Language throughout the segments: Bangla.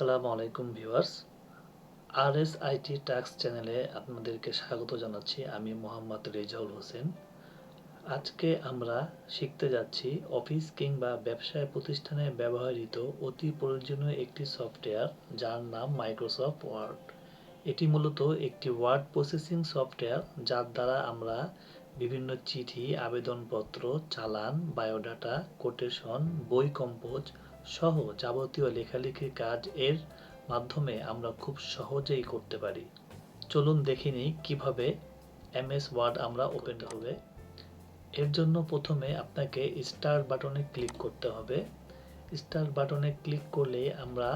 আসসালামু আলাইকুম ভিউয়ার্স। আরএসআইটি টাস্ক চ্যানেলে আপনাদেরকে স্বাগত জানাচ্ছি। আমি মোহাম্মদ রেজাউল হোসেন। আজকে আমরা শিখতে যাচ্ছি অফিস কিংবা ব্যবসায় প্রতিষ্ঠানে ব্যবহৃত অতি প্রয়োজনীয় একটি সফটওয়্যার, যার নাম মাইক্রোসফট ওয়ার্ড। এটি মূলত একটি ওয়ার্ড প্রসেসিং সফটওয়্যার, যার দ্বারা আমরা বিভিন্ন চিঠি, আবেদনপত্র, চালান, বায়োডাটা, কোটেশন, বই কম্পোজ সহ যাবতীয় লেখালেখির কাজ এর মাধ্যমে আমরা খুব সহজেই করতে পারি। চলুন দেখে নিই কিভাবে এমএস ওয়ার্ড আমরা ওপেন হবে। এর জন্য প্রথমে আপনাকে স্টার্ট বাটনে ক্লিক করতে হবে। স্টার্ট বাটনে ক্লিক করলে আমরা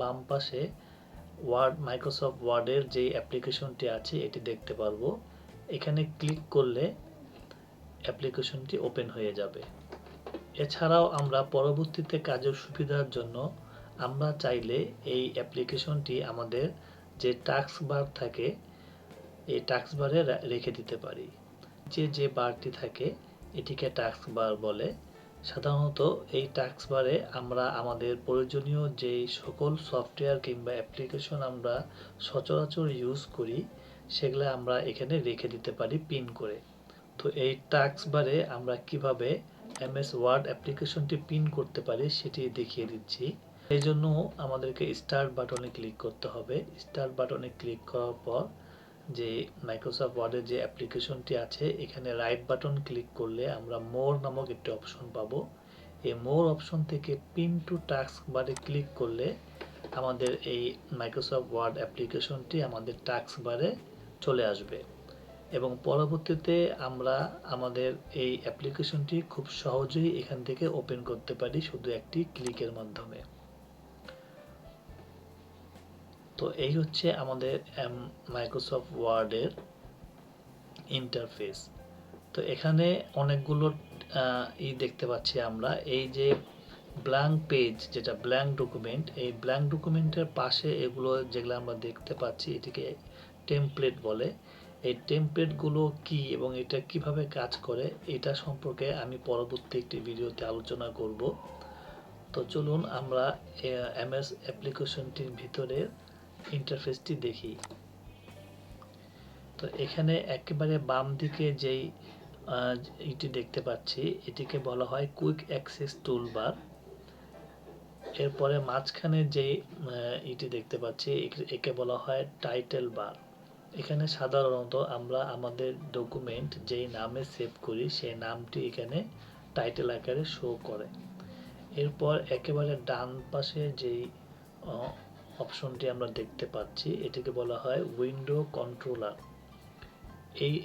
বাম পাশে মাইক্রোসফট ওয়ার্ডের যে অ্যাপ্লিকেশনটি আছে এটি দেখতে পারবো। এখানে ক্লিক করলে অ্যাপ্লিকেশনটি ওপেন হয়ে যাবে। এছাড়াও আমরা পরবর্তীতে কাজের সুবিধার জন্য আমরা চাইলে এই অ্যাপ্লিকেশনটি আমাদের যে টাস্ক বার থাকে এই টাস্ক বারে রেখে দিতে পারি। যে বারটি থাকে এটিকে টাস্ক বার বলে। সাধারণত এই টাস্ক বারে আমরা আমাদের প্রয়োজনীয় যে সকল সফটওয়্যার কিংবা অ্যাপ্লিকেশন আমরা সচরাচর ইউজ করি সেগুলো আমরা এখানে রেখে দিতে পারি পিন করে। তো এই টাস্ক বারে আমরা কিভাবে এমএস ওয়ার্ড অ্যাপ্লিকেশনটি পিন করতে পারি সেটি দেখিয়ে দিচ্ছি। এই জন্য আমাদেরকে স্টার্ট বাটনে ক্লিক করতে হবে। স্টার্ট বাটনে ক্লিক করার পর যে মাইক্রোসফট ওয়ার্ডের যে অ্যাপ্লিকেশনটি আছে এখানে রাইট বাটন ক্লিক করলে আমরা মোর নামক একটি অপশন পাবো। এই মোর অপশন থেকে পিন টু টাস্ক বারে ক্লিক করলে আমাদের এই মাইক্রোসফট ওয়ার্ড অ্যাপ্লিকেশনটি আমাদের টাস্ক বারে চলে আসবে এবং পরবর্তীতে আমরা আমাদের এই অ্যাপ্লিকেশনটি খুব সহজেই এখান থেকে ওপেন করতে পারি শুধু একটি ক্লিকের মাধ্যমে। তো এই হচ্ছে আমাদের মাইক্রোসফট ওয়ার্ডের ইন্টারফেস। তো এখানে অনেকগুলো দেখতে পাচ্ছি আমরা। এই যে ব্ল্যাঙ্ক পেজ, যেটা ব্ল্যাঙ্ক ডকুমেন্ট, এই ব্ল্যাঙ্ক ডকুমেন্টের পাশে এগুলো যেগুলো আমরা দেখতে পাচ্ছি এটিকে টেমপ্লেট বলে। এই টেমপ্লেটগুলো কি এবং এটা কিভাবে কাজ করে এটা সম্পর্কে আমি পরবর্তী একটি ভিডিওতে আলোচনা করব। তো চলুন আমরা এমএস অ্যাপ্লিকেশনটির ভিতরে ইন্টারফেসটি দেখি। তো এখানে একেবারে বাম দিকে যেই এটি দেখতে পাচ্ছি এটিকে বলা হয় কুইক অ্যাক্সেস টুলবার। এরপরে মাঝখানে যে এটি দেখতে পাচ্ছি একে বলা হয় টাইটেল বার। এখানে সাধারণত আমরা আমাদের ডকুমেন্ট যেই নামে সেভ করি সেই নামটি এখানে টাইটেল আকারে শো করে। এরপর একেবারে ডান পাশে যেই অপশনটি আমরা দেখতে পাচ্ছি এটিকে বলা হয় উইন্ডো কন্ট্রোলার।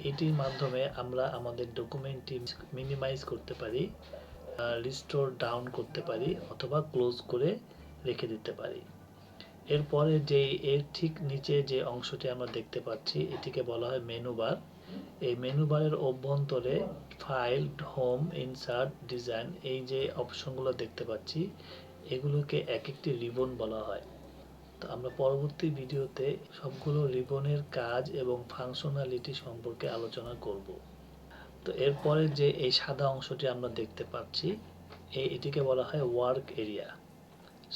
এটির মাধ্যমে আমরা আমাদের ডকুমেন্টটি মিনিমাইজ করতে পারি, রিস্টোর ডাউন করতে পারি অথবা ক্লোজ করে রেখে দিতে পারি। এরপরে এর ঠিক নিচে যে অংশটি আমরা দেখতে পাচ্ছি এটিকে বলা হয় মেনু বার। এই মেনু বারের অভ্যন্তরে ফাইল, হোম, ইনসার্ট, ডিজাইন এই যে অপশনগুলো দেখতে পাচ্ছি এগুলোকে এক একটি রিবন বলা হয়। তো আমরা পরবর্তী ভিডিওতে সবগুলো রিবনের কাজ এবং ফাংশনালিটি সম্পর্কে আলোচনা করব। তো এরপরে যে এই সাদা অংশটি আমরা দেখতে পাচ্ছি এটিকে বলা হয় ওয়ার্ক এরিয়া।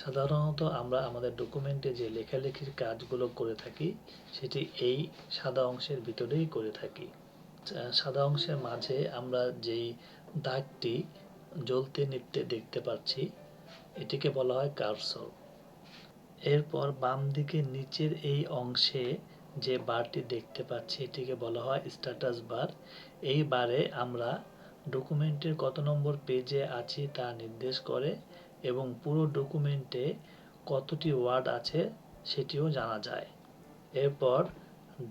সাধারণত আমরা আমাদের ডকুমেন্টে যে লেখালেখির কাজগুলো করে থাকি সেটি এই সাদা অংশের ভিতরেই করে থাকি। সাদা অংশের মাঝে আমরা যেই দাগটি জ্বলতে নিভতে দেখতে পাচ্ছি এটিকে বলা হয় কার্সর। এরপর বাম দিকে নিচের এই অংশে যে বারটি দেখতে পাচ্ছি এটিকে বলা হয় স্ট্যাটাস বার। এই বারে আমরা ডকুমেন্টের কত নম্বর পেজে আছি তা নির্দেশ করে এবং পুরো ডকুমেন্টে কতটি ওয়ার্ড আছে সেটিও জানা যায়। এরপর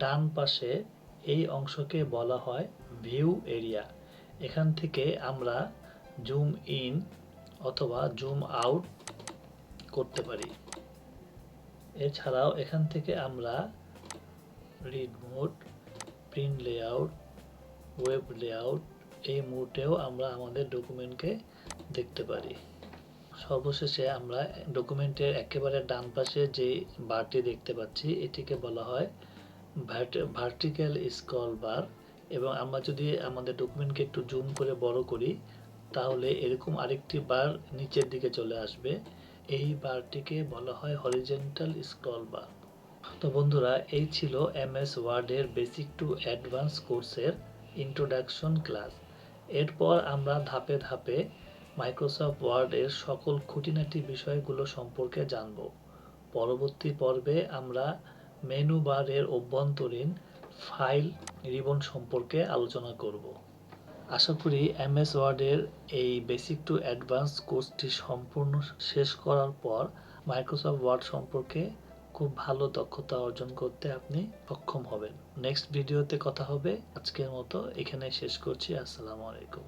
ডান পাশে এই অংশকে বলা হয় ভিউ এরিয়া। এখান থেকে আমরা জুম ইন অথবা জুম আউট করতে পারি। এছাড়াও এখান থেকে আমরা read mode, print layout, web layout এই মোডেও আমরা আমাদের ডকুমেন্টকে দেখতে পারি। সর্বশেষে আমরা ডকুমেন্টের একেবারে ডান পাশে যে বারটি দেখতে পাচ্ছি এটিকে বলা হয় ভার্টিক্যাল স্ক্রল বার এবং আমরা যদি আমাদের ডকুমেন্টকে একটু জুম করে বড় করি তাহলে এরকম আরেকটি বার নিচের দিকে চলে আসবে এই বারটিকে বলা হয় হরিজেন্টাল স্ক্রল বার। তো বন্ধুরা, এই ছিল এমএস ওয়ার্ডের বেসিক টু অ্যাডভান্স কোর্সের ইন্ট্রোডাকশন ক্লাস। এরপর আমরা ধাপে ধাপে মাইক্রোসফট ওয়ার্ডের সকল খুঁটিনাটি বিষয়গুলো সম্পর্কে জানব। পরবর্তী পর্বে আমরা মেনু বারের অভ্যন্তরীণ ফাইল রিবন সম্পর্কে আলোচনা করব। আশা করি এমএস ওয়ার্ডের এই বেসিক টু অ্যাডভান্স কোর্সটি সম্পূর্ণ শেষ করার পর মাইক্রোসফট ওয়ার্ড সম্পর্কে খুব ভালো দক্ষতা অর্জন করতে আপনি সক্ষম হবেন। নেক্সট ভিডিওতে কথা হবে। আজকের মতো এখানে শেষ করছি। আসসালামু আলাইকুম।